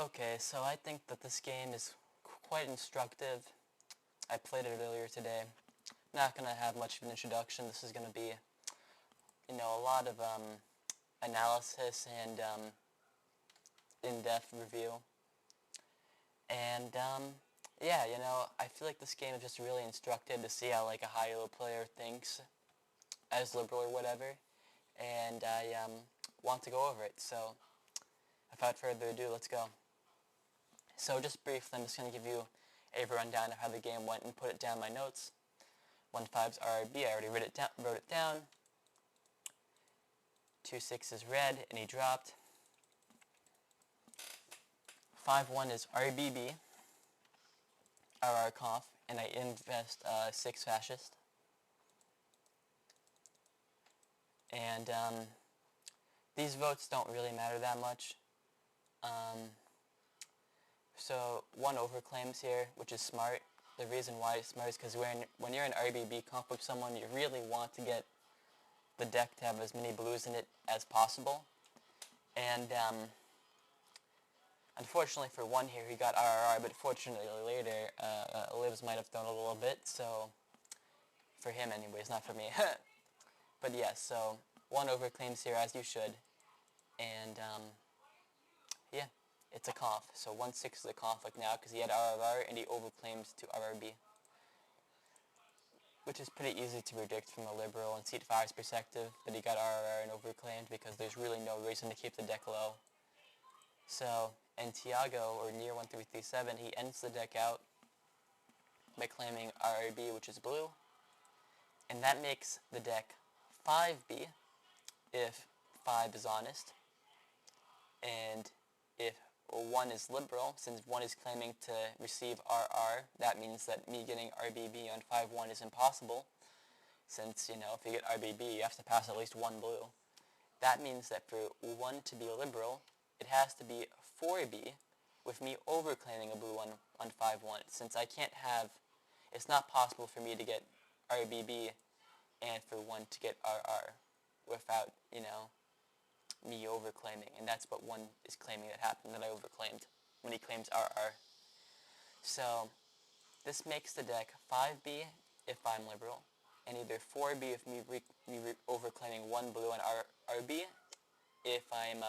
Okay, so I think that this game is quite instructive. I played it earlier today. Not going to have much of an introduction. This is going to be, a lot of analysis and in-depth review. And, yeah, I feel like this game is just really instructive to see how, like, a high-elo player thinks as liberal or whatever. And I want to go over it. So, without further ado, let's go. So just briefly, I'm just going to give you a rundown of how the game went and put it down in my notes. 1-5's RRB, I already wrote it down. 2-6 is red, and he dropped. 5-1 is RBB, RR conf, and I invest 6 fascist. And these votes don't really matter that much. So 1 overclaims here, which is smart. The reason why it's smart is because when you're in RBB comp with someone, you really want to get the deck to have as many blues in it as possible. And unfortunately for 1 here, he got RRR, but fortunately later, Libs might have thrown a little bit, so for him anyways, not for me. But yeah, so 1 overclaims here, as you should. And yeah. It's a conf, so 1-6 is a conflict now because he had RRR and he overclaims to RRB. Which is pretty easy to predict from a liberal and seat fire's perspective that he got RRR and overclaimed because there's really no reason to keep the deck low. So, and Tiago, or Near1337, he ends the deck out by claiming RRB, which is blue. And that makes the deck 5B if 5 is honest. And if 1 is liberal, since 1 is claiming to receive RR, that means that me getting RBB on 5-1 is impossible, since, if you get RBB, you have to pass at least 1 blue. That means that for 1 to be liberal, it has to be 4B, with me overclaiming a blue on 5-1, since I can't have, it's not possible for me to get RBB and for 1 to get RR without, me overclaiming, and that's what 1 is claiming that happened, that I overclaimed when he claims RR. So this makes the deck 5B if I'm liberal, and either 4B if me overclaiming 1 blue on RB if I'm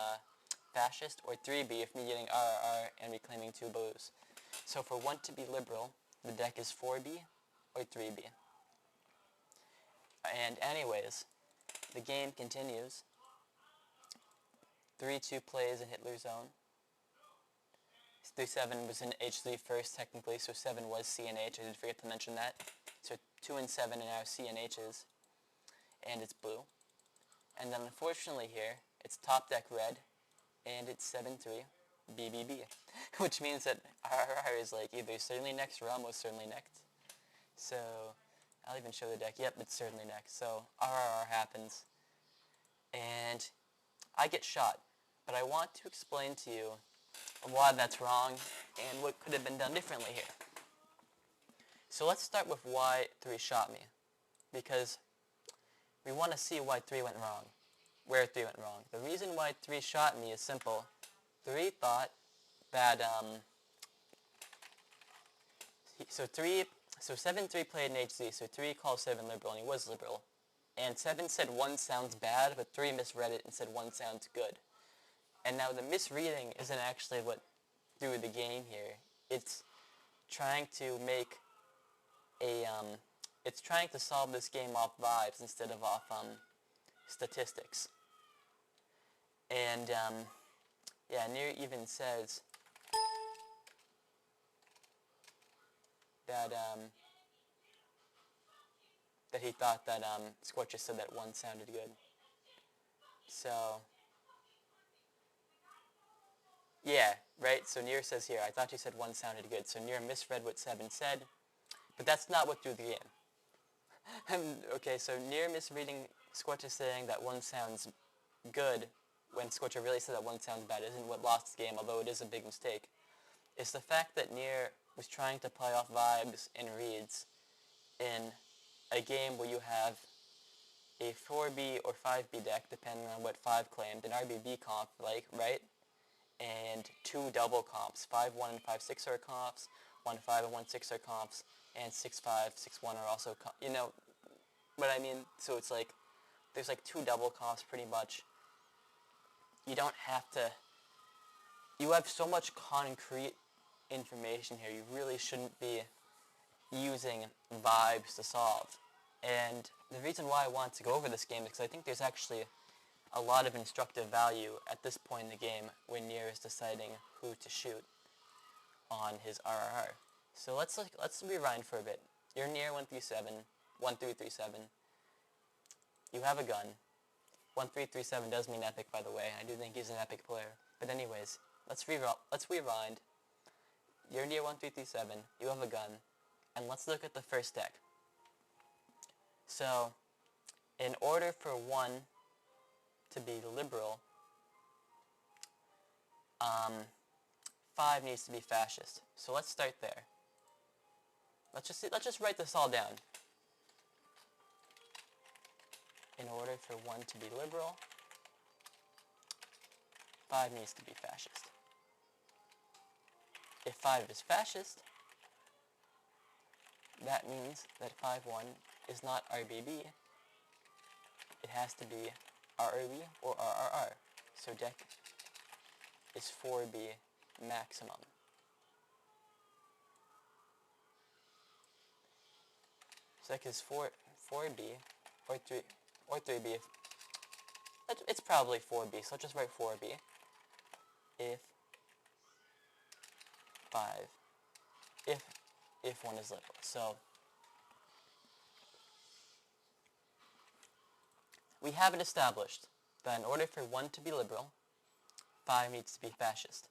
fascist, or 3B if me getting RR and reclaiming 2 blues. So for 1 to be liberal, the deck is 4B or 3B. And anyways, the game continues. 3-2 plays in Hitler's zone. 3-7 was in H3 first, technically, so 7 was C and H. I did forget to mention that. So 2 and 7 are now C and H's, and it's blue. And then unfortunately here, it's top deck red, and it's 7-3 BBB, which means that RR is like either certainly next or almost certainly next. So I'll even show the deck. Yep, it's certainly next. So RR happens, and I get shot. But I want to explain to you why that's wrong and what could have been done differently here. So let's start with why 3 shot me, because we want to see why 3 went wrong, where 3 went wrong. The reason why 3 shot me is simple. 3 thought that, so 7-3 played in HZ, so 3 called 7 liberal, and he was liberal. And 7 said 1 sounds bad, but 3 misread it and said 1 sounds good. And now the misreading isn't actually what threw the game here. It's trying to make it's trying to solve this game off vibes instead of off statistics. And yeah, Near even says that that he thought that Squatch just said that 1 sounded good. So yeah, right? So Near says here, I thought you said 1 sounded good. So Near misread what 7 said, but that's not what threw the game. Okay, so Near misreading Squatch saying that 1 sounds good when Squatch really said that 1 sounds bad isn't what lost the game, although it is a big mistake. It's the fact that Near was trying to play off vibes and reads in a game where you have a 4B or 5B deck, depending on what 5 claimed, an RBB comp, like, right? and 2 double comps. 5-1 and 5-6 are comps, 1-5 and 1-6 are comps, and 6-5, 6-1 are also comps. You know what I mean? So it's like, there's like 2 double comps pretty much. You don't have to, you have so much concrete information here, you really shouldn't be using vibes to solve. And the reason why I want to go over this game is because I think there's actually a lot of instructive value at this point in the game when Near is deciding who to shoot on his RRR. So let's rewind for a bit. You're Near 1337. You have a gun. 1337 does mean epic, by the way. I do think he's an epic player. But anyways, let's rewind. You're Near 1337. You have a gun. And let's look at the first deck. So, in order for 1 to be liberal, 5 needs to be fascist. So let's start there. Let's just write this all down. In order for 1 to be liberal, 5 needs to be fascist. If 5 is fascist, that means that 5-1 is not RBB. It has to be RRB or RRR. So deck is 4B maximum. So deck is 4B or 3B. It's probably 4B, so let's just write 4B. If 5, if 1 is liberal. So we have it established that in order for 1 to be liberal, 5 needs to be fascist.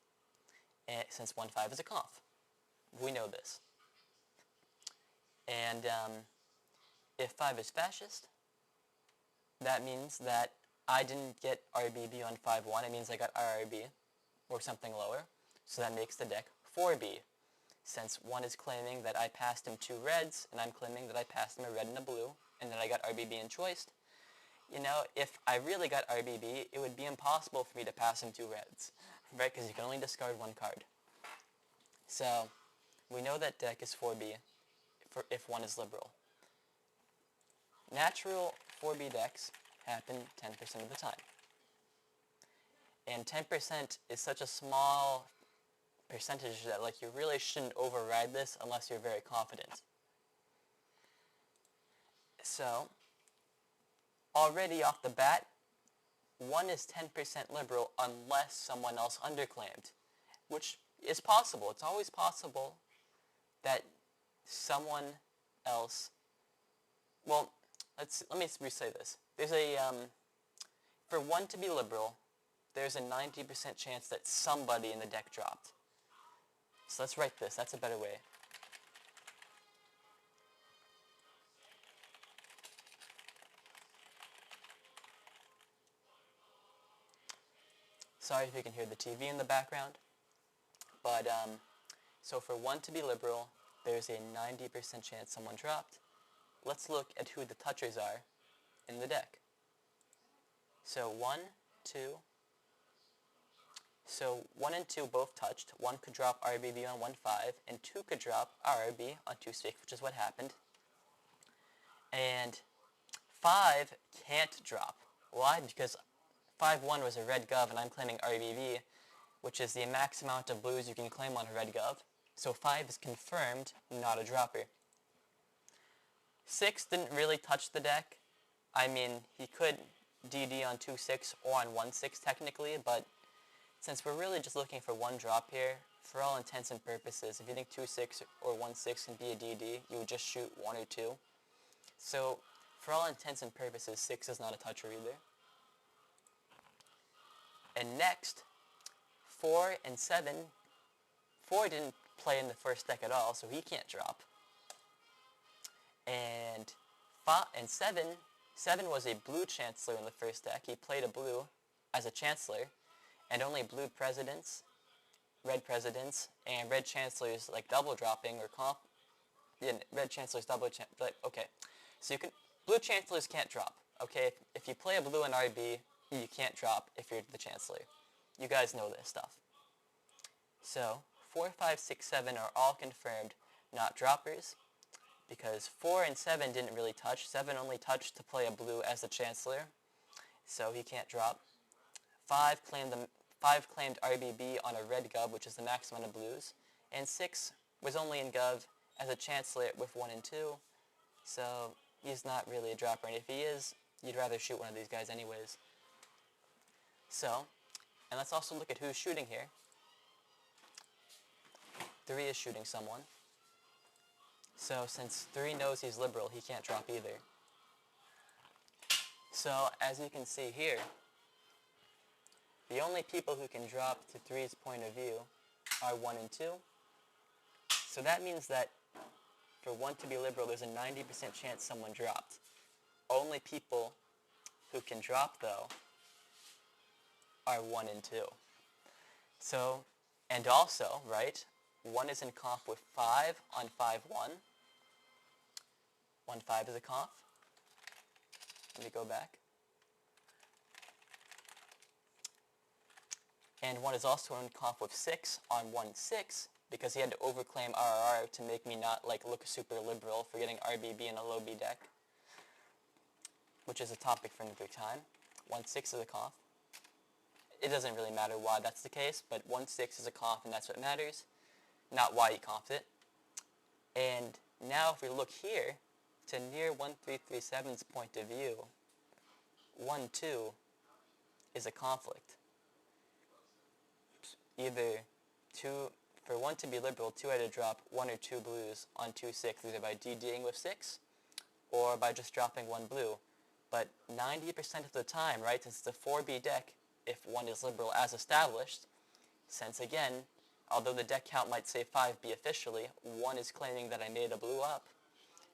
And since 1-5 is a conf. We know this. And if 5 is fascist, that means that I didn't get RBB on 5-1. It means I got RRB or something lower. So that makes the deck 4B. Since 1 is claiming that I passed him 2 reds, and I'm claiming that I passed him a red and a blue, and that I got RBB in choice, you know, if I really got RBB, it would be impossible for me to pass him 2 reds, right? Because you can only discard 1 card. So, we know that deck is 4B if 1 is liberal. Natural 4B decks happen 10% of the time. And 10% is such a small percentage that, like, you really shouldn't override this unless you're very confident. So, already off the bat, 1 is 10% liberal unless someone else underclaimed, which is possible. It's always possible that someone else, well, let me re-say this. There's a, for 1 to be liberal, there's a 90% chance that somebody in the deck dropped. So let's write this. That's a better way. Sorry if you can hear the TV in the background. But, so for 1 to be liberal, there's a 90% chance someone dropped. Let's look at who the touchers are in the deck. So 1, 2. So 1 and 2 both touched. 1 could drop RBB on 1-5, and 2 could drop RRB on 2-6, which is what happened. And 5 can't drop. Why? Because 5-1 was a red gov, and I'm claiming RBB, which is the max amount of blues you can claim on a red gov. So 5 is confirmed not a dropper. 6 didn't really touch the deck. I mean, he could DD on 2-6 or on 1-6 technically, but since we're really just looking for 1 drop here, for all intents and purposes, if you think 2-6 or 1-6 can be a DD, you would just shoot 1 or 2. So, for all intents and purposes, 6 is not a toucher either. And next, 4 and 7, 4 didn't play in the first deck at all, so he can't drop. And 7 was a blue Chancellor in the first deck. He played a blue as a Chancellor, and only blue presidents, red presidents, and red Chancellors like double dropping or comp. Yeah, red Chancellors double okay. So blue Chancellors can't drop. Okay, if you play a blue in RB, you can't drop if you're the Chancellor. You guys know this stuff. So 4, 5, 6, 7 are all confirmed not droppers, because 4 and 7 didn't really touch. 7 only touched to play a blue as the Chancellor, so he can't drop. 5 claimed RBB on a red gov, which is the max amount of blues, and 6 was only in gov as a Chancellor with 1 and 2, so he's not really a dropper, and if he is, you'd rather shoot one of these guys anyways. So, and let's also look at who's shooting here. 3 is shooting someone. So since 3 knows he's liberal, he can't drop either. So as you can see here, the only people who can drop to 3's point of view are 1 and 2. So that means that for 1 to be liberal, there's a 90% chance someone dropped. Only people who can drop, though, are 1 and 2. So, and also, right, 1 is in conf with 5 on 5-1. 1-5 is a conf. Let me go back. And 1 is also in conf with 6 on 1-6, because he had to overclaim RRR to make me not look super liberal for getting RBB in a low B deck, which is a topic for another time. 1-6 is a conf. It doesn't really matter why that's the case, but 1-6 is a conf, and that's what matters, not why he confed it. And now if we look here, to Near1337's point of view, 1-2 is a conflict. Either for 1 to be liberal, 2 had to drop 1 or 2 blues on 2-6, either by DDing with 6 or by just dropping 1 blue. But 90% of the time, right, since it's a 4B deck, if 1 is liberal as established, since again, although the deck count might say 5B officially, 1 is claiming that I made a blue up.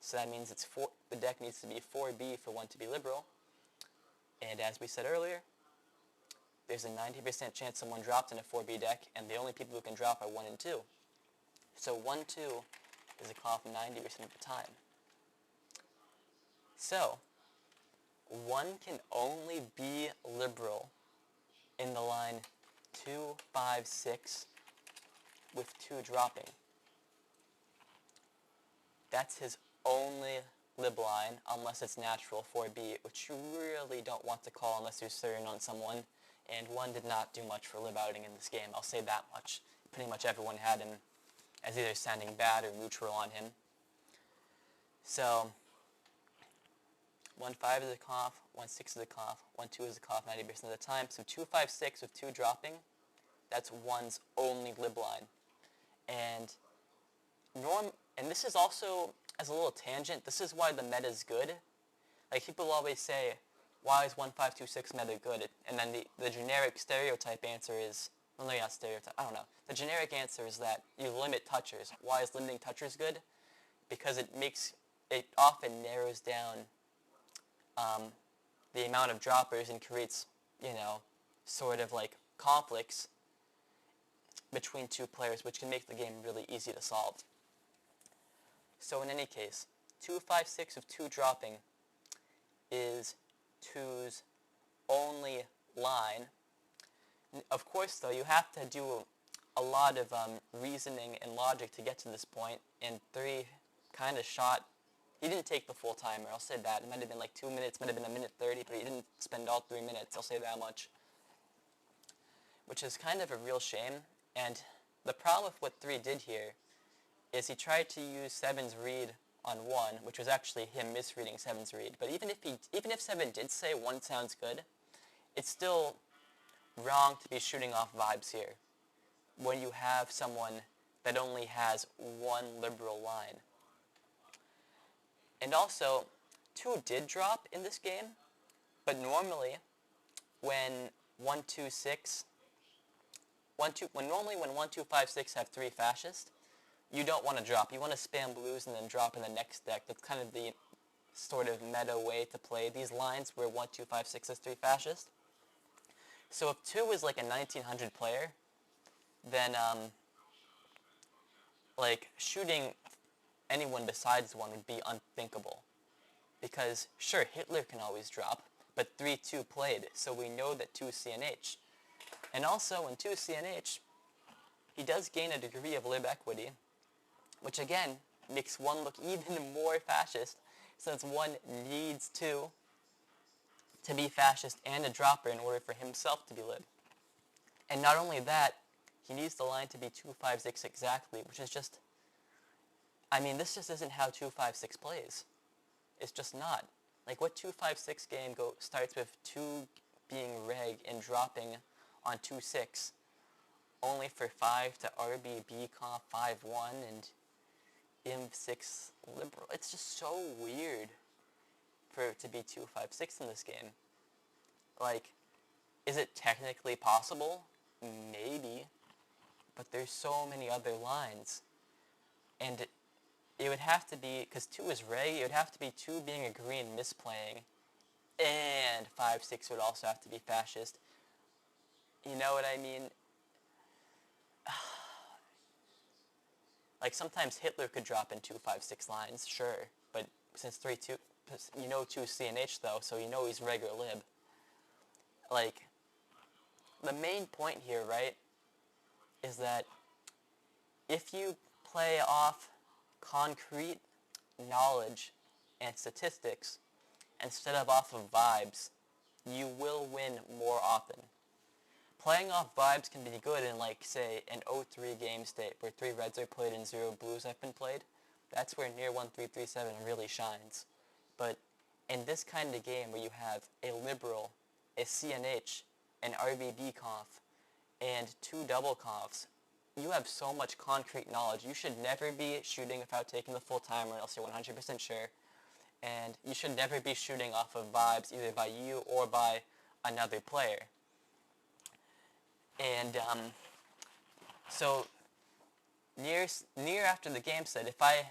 So that means the deck needs to be 4B for 1 to be liberal. And as we said earlier, there's a 90% chance someone dropped in a 4B deck, and the only people who can drop are 1 and 2. So 1-2 is a conf 90% of the time. So 1 can only be liberal in the line 2, 5, 6 with 2 dropping. That's his only lib line, unless it's natural 4B, which you really don't want to call unless you're certain on someone. And 1 did not do much for lib outing in this game, I'll say that much. Pretty much everyone had him as either standing bad or neutral on him. So 1-5 is a conf, 1-6 is a conf, 1-2 is a conf 90% of the time. So 2-5-6 with 2 dropping, that's 1's only lib line. And this is also, as a little tangent, this is why the meta is good. Like, people always say, why is 1-5-2-6 meta good? And then the generic stereotype answer is, well, no, not stereotype, I don't know. The generic answer is that you limit touchers. Why is limiting touchers good? Because it often narrows down the amount of droppers and creates, sort of like conflicts between 2 players, which can make the game really easy to solve. So in any case, 2-5-6 with 2 dropping is 2's only line. Of course, though, you have to do a lot of reasoning and logic to get to this point, and 3 kind of shot. He didn't take the full timer, I'll say that. It might have been like 2 minutes, might have been 1:30, but he didn't spend all 3 minutes, I'll say that much. Which is kind of a real shame, and the problem with what 3 did here is he tried to use 7's read on 1, which was actually him misreading 7's read. But even if 7 did say 1 sounds good, it's still wrong to be shooting off vibes here when you have someone that only has 1 liberal line. And also, 2 did drop in this game, but normally when 1-2-6, when 1-2-5-6 have 3 fascist, you don't want to drop. You want to spam blues and then drop in the next deck. That's kind of the sort of meta way to play these lines where 1-2-5-6 has 3 fascist. So if 2 is like a 1900 player, then shooting anyone besides 1 would be unthinkable. Because sure, Hitler can always drop, but 3-2 played, so we know that 2 CNH. And also in 2 CNH, he does gain a degree of lib equity, which again makes one look even more fascist, since one needs to be fascist and a dropper in order for himself to be lib. And not only that, he needs the line to be 256 exactly, which is just, I mean, this just isn't how 256 plays. It's just not. Like, what 256 game starts with 2 being reg and dropping on 2-6, only for 5 to RBB conf 5-1 and Im6 liberal. It's just so weird for it to be 256 in this game. Like, is it technically possible? Maybe. But there's so many other lines. And it would have to be, because 2 is reg, it would have to be 2 being a green misplaying, and 5-6 would also have to be fascist. You know what I mean? Like, sometimes Hitler could drop in 256 lines, sure, but since 3-2, you know 2 CNH though, so you know he's regular lib. Like, the main point here, right, is that if you play off concrete knowledge and statistics instead of off of vibes, you will win more often. Playing off vibes can be good in, like, say, an 0-3 game state where 3 reds are played and 0 blues have been played. That's where Near1337 really shines. But in this kind of game where you have a liberal, a CNH, an RVB conf, and 2 double confs, you have so much concrete knowledge. You should never be shooting without taking the full timer, else you're 100% sure. And you should never be shooting off of vibes either by you or by another player. And so Near after the game said, if I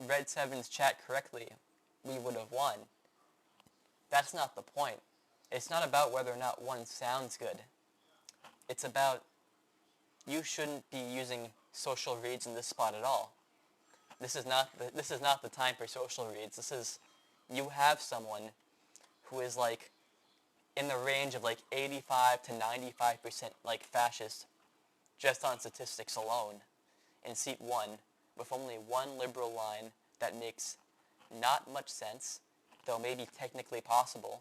read Seven's chat correctly, we would have won. That's not the point. It's not about whether or not one sounds good. It's about you shouldn't be using social reads in this spot at all. This is not the time for social reads. This is, you have someone who is like in the range of like 85 to 95% like fascist just on statistics alone in seat 1 with only one liberal line that makes not much sense, though maybe technically possible.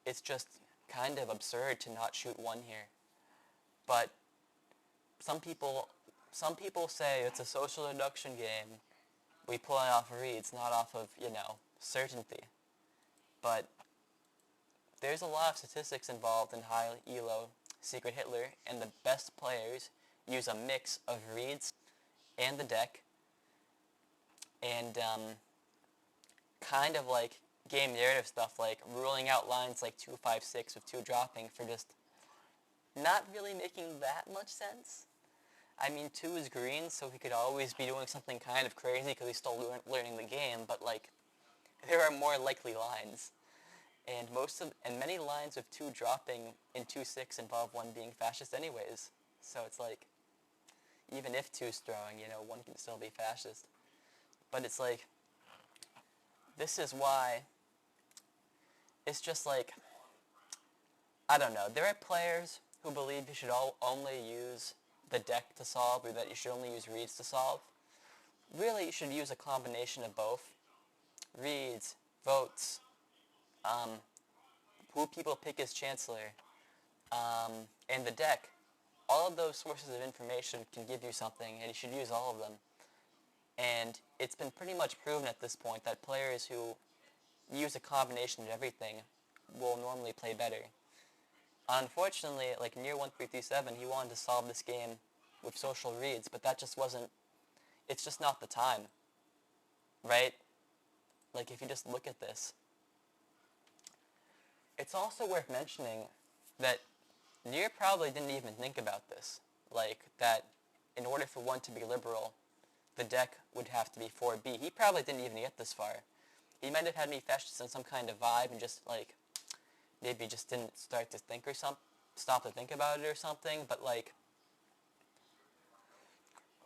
It's just kind of absurd to not shoot 1 here. But some people say it's a social deduction game. We play off reads, not off of, certainty. But there's a lot of statistics involved in high elo Secret Hitler, and the best players use a mix of reads and the deck, and kind of like game narrative stuff, like ruling out lines like 2-5-6 with 2 dropping for just not really making that much sense. I mean, 2 is green, so he could always be doing something kind of crazy because he's still learning the game, but like, there are more likely lines. And many lines with 2 dropping in 2-6 involve 1 being fascist anyways. So it's like, even if 2's throwing, 1 can still be fascist. But it's like, this is why, it's just like, I don't know. There are players who believe you should only use the deck to solve, or that you should only use reads to solve. Really, you should use a combination of both. Reads, votes, who people pick as chancellor, and the deck. All of those sources of information can give you something, and you should use all of them. And it's been pretty much proven at this point that players who use a combination of everything will normally play better. Unfortunately, like Near1337, he wanted to solve this game with social reads, but that just wasn't, it's just not the time, right? Like, if you just look at this. It's also worth mentioning that Near probably didn't even think about this. Like, that in order for 1 to be liberal, the deck would have to be 4B. He probably didn't even get this far. He might have had me fascist in some kind of vibe and just, like, maybe just didn't start to think or stop to think about it or something, but like,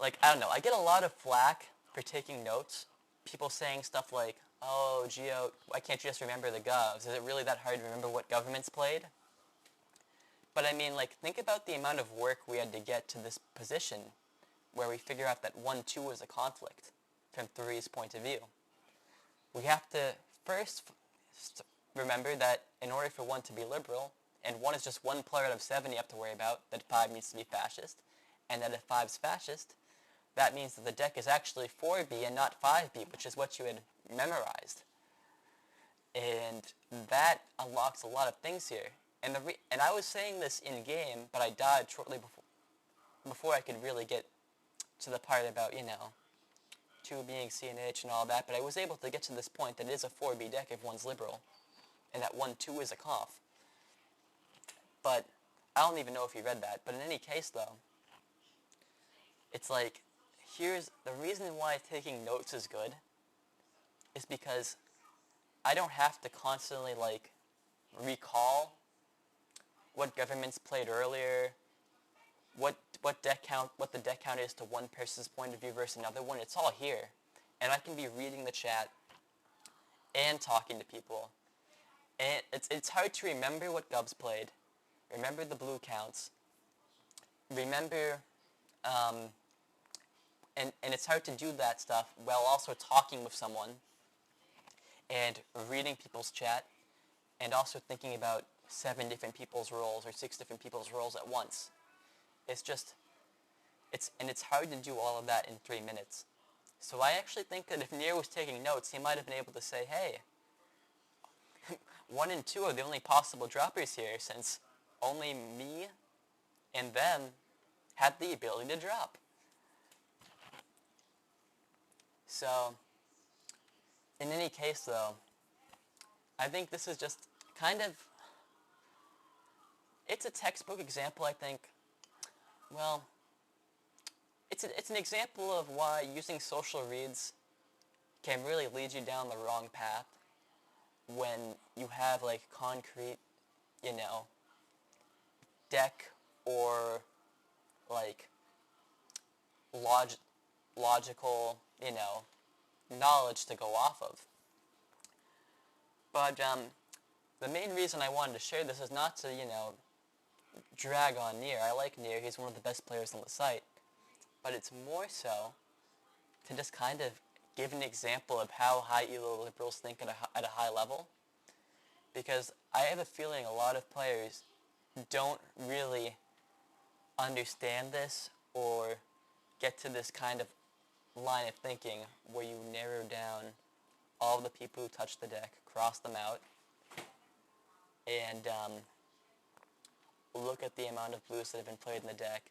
I don't know, I get a lot of flack for taking notes. People saying stuff like, oh, Gio, why can't you just remember the govs? Is it really that hard to remember what governments played? But I mean, like, think about the amount of work we had to get to this position where we figure out that 1-2 is a conflict from 3's point of view. We have to first remember that in order for 1 to be liberal, and 1 is just one player out of 7 you have to worry about, that 5 needs to be fascist, and that if 5's fascist, that means that the deck is actually 4B and not 5B, which is what you had memorized. And that unlocks a lot of things here. And I was saying this in game, but I died shortly before I could really get to the part about, 2 being CNH and all that, but I was able to get to this point that it is a 4B deck if 1's liberal, and that 1-2 is a conf. But I don't even know if you read that, but in any case though, it's like, here's the reason why taking notes is good, is because I don't have to constantly, like, recall what governments played earlier, what the deck count is to one person's point of view versus another one. It's all here. And I can be reading the chat and talking to people. And it's hard to remember what Gubs played, remember the blue counts, remember, and it's hard to do that stuff while also talking with someone and reading people's chat and also thinking about 7 different people's roles or 6 different people's roles at once. It's hard to do all of that in 3 minutes. So I actually think that if Near was taking notes, he might have been able to say, hey, 1 and 2 are the only possible droppers here, since only me and them had the ability to drop. So, in any case though, I think this is just kind of, it's a textbook example, I think. Well, it's an example of why using social reads can really lead you down the wrong path when you have, like, concrete, deck or, like, logical, knowledge to go off of. But the main reason I wanted to share this is not to, drag on Near. I like Near. He's one of the best players on the site. But it's more so to just kind of give an example of how high elo liberals think at a high level. Because I have a feeling a lot of players don't really understand this or get to this kind of line of thinking where you narrow down all the people who touch the deck, cross them out, and look at the amount of blues that have been played in the deck,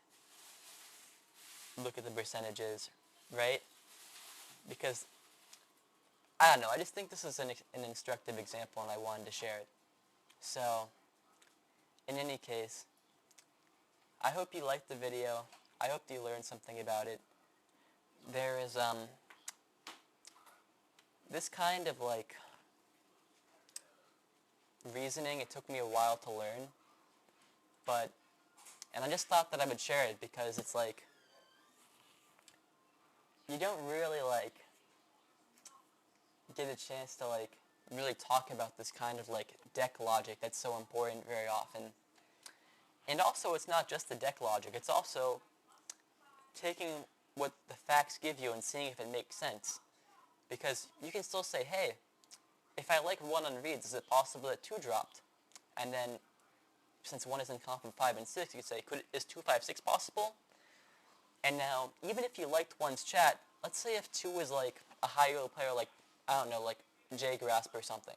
look at the percentages, right? Because, I don't know, I just think this is an instructive example and I wanted to share it. So, in any case, I hope you liked the video. I hope you learned something about it. There is, this kind of, like, reasoning, it took me a while to learn, and I just thought that I would share it because it's like, you don't really, like, get a chance to, like, really talk about this kind of, like, deck logic that's so important very often. And also, it's not just the deck logic, it's also taking what the facts give you and seeing if it makes sense. Because you can still say, hey, if I like 1 on reads, is it possible that 2 dropped? And then, since 1 is in conf of 5 and 6, you could say, is 2, 5, 6 possible? And now, even if you liked 1's chat, let's say if 2 is like a high elo player like, I don't know, like J-Grasp or something.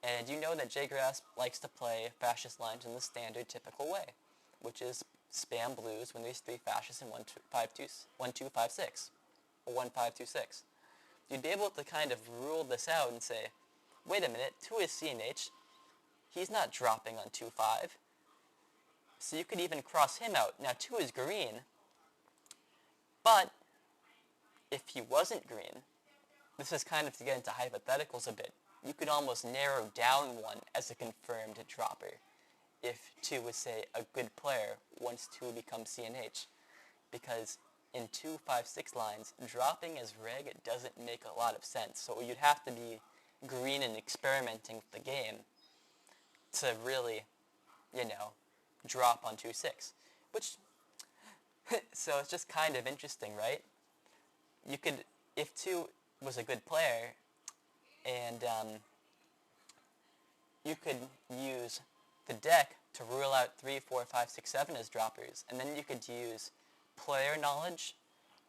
And you know that J-Grasp likes to play fascist lines in the standard typical way, which is spam blues when there's 3 fascists in 1, 2, 5, 6, or 1, 5, 2, 6. You'd be able to kind of rule this out and say, wait a minute, 2 is CNH, he's not dropping on 2, 5. So you could even cross him out. Now 2 is green, but if he wasn't green, this is kind of to get into hypotheticals a bit, you could almost narrow down 1 as a confirmed dropper if 2 was, say, a good player once 2 becomes CNH. Because in 2, 5, 6 lines, dropping as reg doesn't make a lot of sense. So you'd have to be green and experimenting with the game to really, drop on 2-6, which, so it's just kind of interesting, right? You could, if 2 was a good player, and you could use the deck to rule out 3, 4, 5, 6, 7 as droppers, and then you could use player knowledge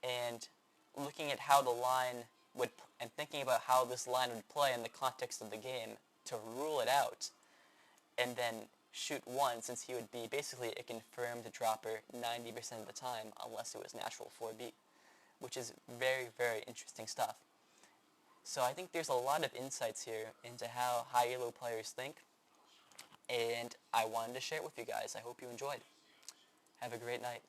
and looking at how the line would, and thinking about how this line would play in the context of the game to rule it out, and then shoot 1, since he would be basically a confirmed dropper 90% of the time unless it was natural 4B, which is very, very interesting stuff. So I think there's a lot of insights here into how high elo players think, and I wanted to share it with you guys. I hope you enjoyed. Have a great night.